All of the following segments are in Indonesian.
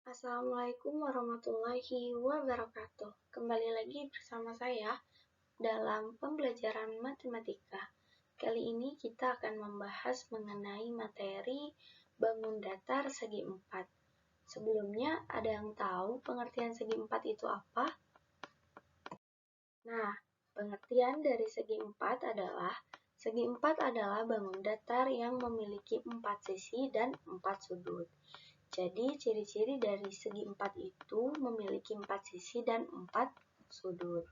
Assalamualaikum warahmatullahi wabarakatuh. Kembali lagi bersama saya dalam pembelajaran matematika. Kali ini kita akan membahas mengenai materi bangun datar segi empat. Sebelumnya, ada yang tahu pengertian segi empat itu apa? Nah, pengertian dari segi empat adalah bangun datar yang memiliki 4 sisi dan 4 sudut. Jadi, ciri-ciri dari segi empat itu memiliki 4 sisi dan 4 sudut.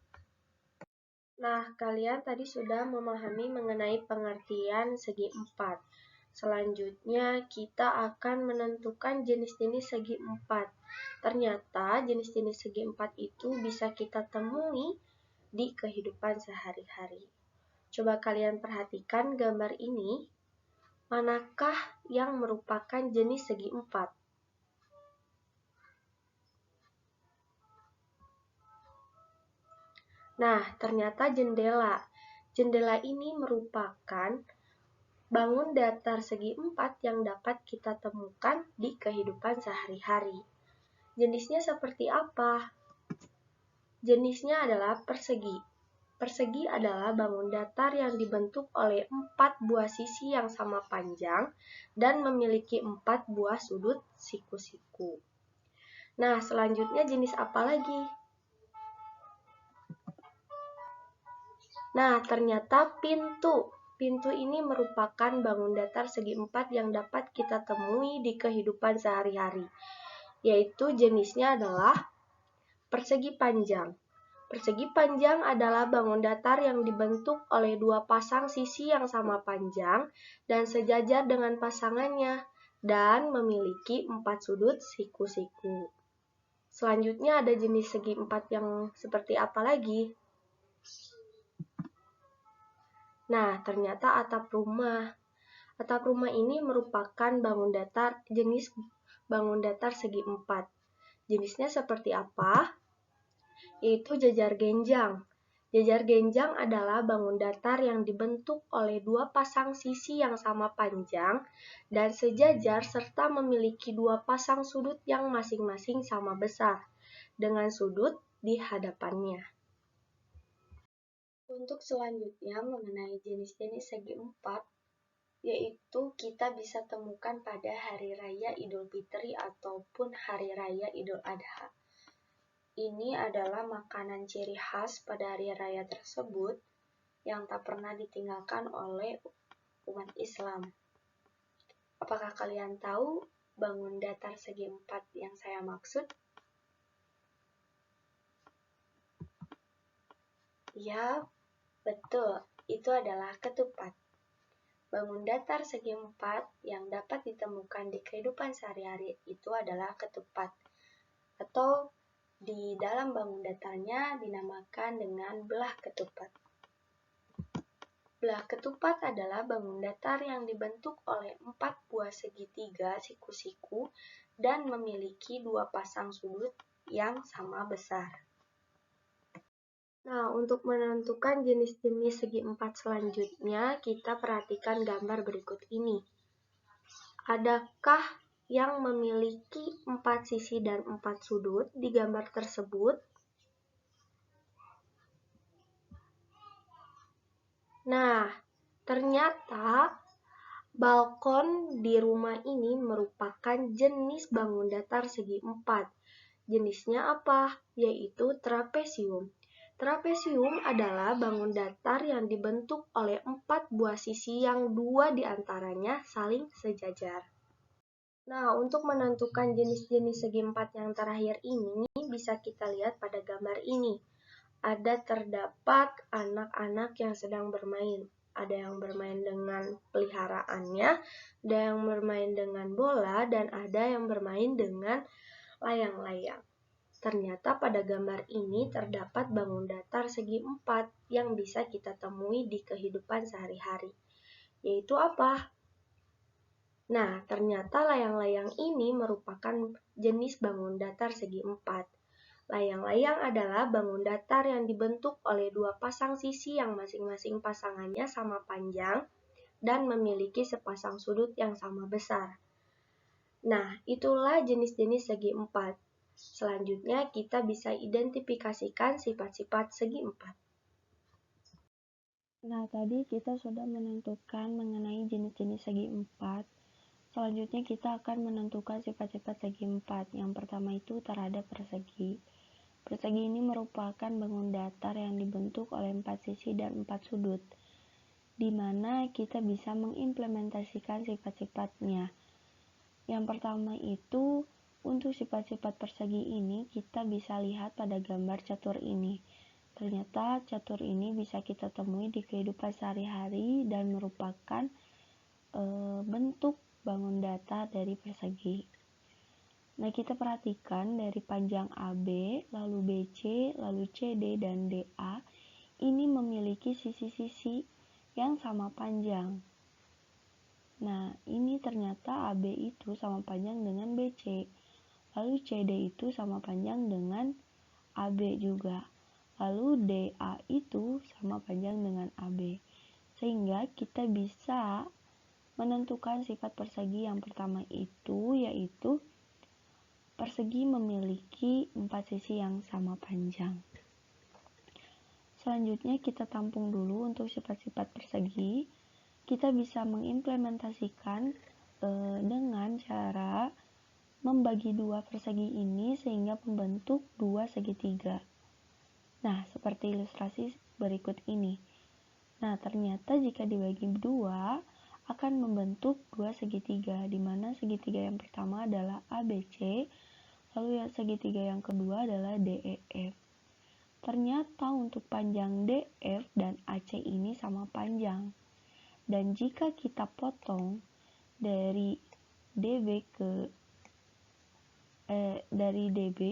Nah, kalian tadi sudah memahami mengenai pengertian segi empat. Selanjutnya, kita akan menentukan jenis-jenis segi empat. Ternyata, jenis-jenis segi empat itu bisa kita temui di kehidupan sehari-hari. Coba kalian perhatikan gambar ini. Manakah yang merupakan jenis segi empat? Nah, ternyata jendela. Jendela ini merupakan bangun datar segi empat yang dapat kita temukan di kehidupan sehari-hari. Jenisnya seperti apa? Jenisnya adalah persegi. Persegi adalah bangun datar yang dibentuk oleh 4 buah sisi yang sama panjang dan memiliki 4 buah sudut siku-siku. Nah, selanjutnya jenis apa lagi? Nah, ternyata pintu. Pintu ini merupakan bangun datar segi empat yang dapat kita temui di kehidupan sehari-hari, yaitu jenisnya adalah persegi panjang. Persegi panjang adalah bangun datar yang dibentuk oleh 2 pasang sisi yang sama panjang dan sejajar dengan pasangannya dan memiliki 4 sudut siku-siku. Selanjutnya ada jenis segi empat yang seperti apa lagi? Nah, ternyata atap rumah. Atap rumah ini merupakan jenis bangun datar segi empat. Jenisnya seperti apa? Yaitu jajar genjang. Jajar genjang adalah bangun datar yang dibentuk oleh 2 pasang sisi yang sama panjang dan sejajar serta memiliki 2 pasang sudut yang masing-masing sama besar, dengan sudut di hadapannya. Untuk selanjutnya mengenai jenis-jenis segi empat, yaitu kita bisa temukan pada Hari Raya Idul Fitri ataupun Hari Raya Idul Adha. Ini adalah makanan ciri khas pada hari raya tersebut yang tak pernah ditinggalkan oleh umat Islam. Apakah kalian tahu bangun datar segi empat yang saya maksud? Ya, betul, itu adalah ketupat. Bangun datar segi empat yang dapat ditemukan di kehidupan sehari-hari itu adalah ketupat, atau di dalam bangun datarnya dinamakan dengan belah ketupat. Belah ketupat adalah bangun datar yang dibentuk oleh 4 buah segitiga siku-siku dan memiliki 2 pasang sudut yang sama besar. Nah, untuk menentukan jenis-jenis segi empat selanjutnya, kita perhatikan gambar berikut ini. Adakah yang memiliki 4 sisi dan 4 sudut di gambar tersebut? Nah, ternyata balkon di rumah ini merupakan jenis bangun datar segi empat. Jenisnya apa? Yaitu trapesium. Trapesium adalah bangun datar yang dibentuk oleh 4 buah sisi yang 2 diantaranya saling sejajar. Nah, untuk menentukan jenis-jenis segi empat yang terakhir ini, bisa kita lihat pada gambar ini. Terdapat anak-anak yang sedang bermain. Ada yang bermain dengan peliharaannya, ada yang bermain dengan bola, dan ada yang bermain dengan layang-layang. Ternyata pada gambar ini terdapat bangun datar segi empat yang bisa kita temui di kehidupan sehari-hari. Yaitu apa? Nah, ternyata layang-layang ini merupakan jenis bangun datar segi empat. Layang-layang adalah bangun datar yang dibentuk oleh 2 pasang sisi yang masing-masing pasangannya sama panjang dan memiliki sepasang sudut yang sama besar. Nah, itulah jenis-jenis segi empat. Selanjutnya, kita bisa identifikasikan sifat-sifat segi empat. Nah, tadi kita sudah menentukan mengenai jenis-jenis segi empat. Selanjutnya kita akan menentukan sifat-sifat segi empat. Yang pertama itu terhadap persegi. Persegi ini merupakan bangun datar yang dibentuk oleh 4 sisi dan 4 sudut, di mana kita bisa mengimplementasikan sifat-sifatnya. Yang pertama itu, untuk sifat-sifat persegi ini kita bisa lihat pada gambar catur ini. Ternyata catur ini bisa kita temui di kehidupan sehari-hari dan merupakan bentuk bangun datar dari persegi. Nah, kita perhatikan dari panjang AB, lalu BC, lalu CD, dan DA, ini memiliki sisi-sisi yang sama panjang. Nah, ini ternyata AB itu sama panjang dengan BC, lalu CD itu sama panjang dengan AB juga, lalu DA itu sama panjang dengan AB. Sehingga kita bisa menentukan sifat persegi yang pertama itu, yaitu persegi memiliki 4 sisi yang sama panjang. Selanjutnya kita tampung dulu untuk sifat-sifat persegi. Kita bisa mengimplementasikan dengan cara membagi dua persegi ini sehingga membentuk dua segitiga. Nah, seperti ilustrasi berikut ini. Nah, ternyata jika dibagi dua akan membentuk dua segitiga, di mana segitiga yang pertama adalah ABC, lalu segitiga yang kedua adalah DEF. Ternyata untuk panjang DF dan AC ini sama panjang. Dan jika kita potong dari DB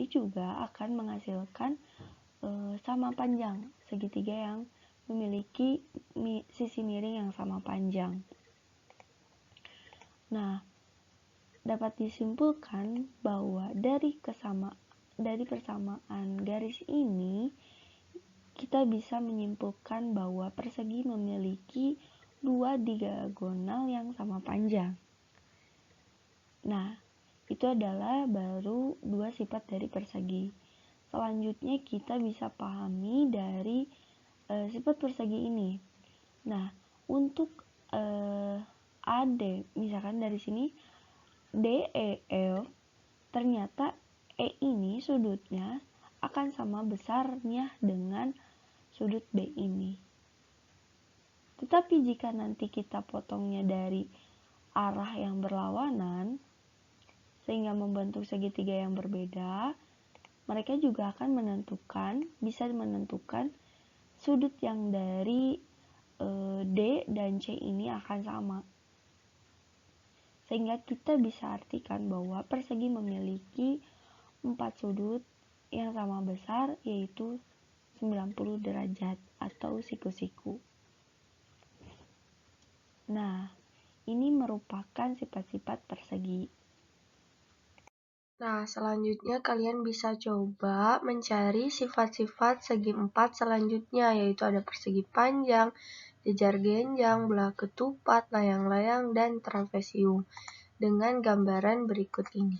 juga akan menghasilkan sama panjang, segitiga yang memiliki sisi miring yang sama panjang. Nah, dapat disimpulkan bahwa dari persamaan garis ini kita bisa menyimpulkan bahwa persegi memiliki dua diagonal yang sama panjang. Nah, itu adalah baru dua sifat dari persegi. Selanjutnya kita bisa pahami dari sifat persegi ini. Nah, untuk AD, misalkan dari sini DEF, ternyata E ini sudutnya akan sama besarnya dengan sudut B ini. Tetapi jika nanti kita potongnya dari arah yang berlawanan, sehingga membentuk segitiga yang berbeda, mereka juga akan bisa menentukan sudut yang dari D dan C ini akan sama. Sehingga kita bisa artikan bahwa persegi memiliki 4 sudut yang sama besar, yaitu 90 derajat atau siku-siku. Nah, ini merupakan sifat-sifat persegi. Nah, selanjutnya kalian bisa coba mencari sifat-sifat segi empat selanjutnya, yaitu ada persegi panjang, jejar genjang, belah ketupat, layang-layang, dan trapesium dengan gambaran berikut ini.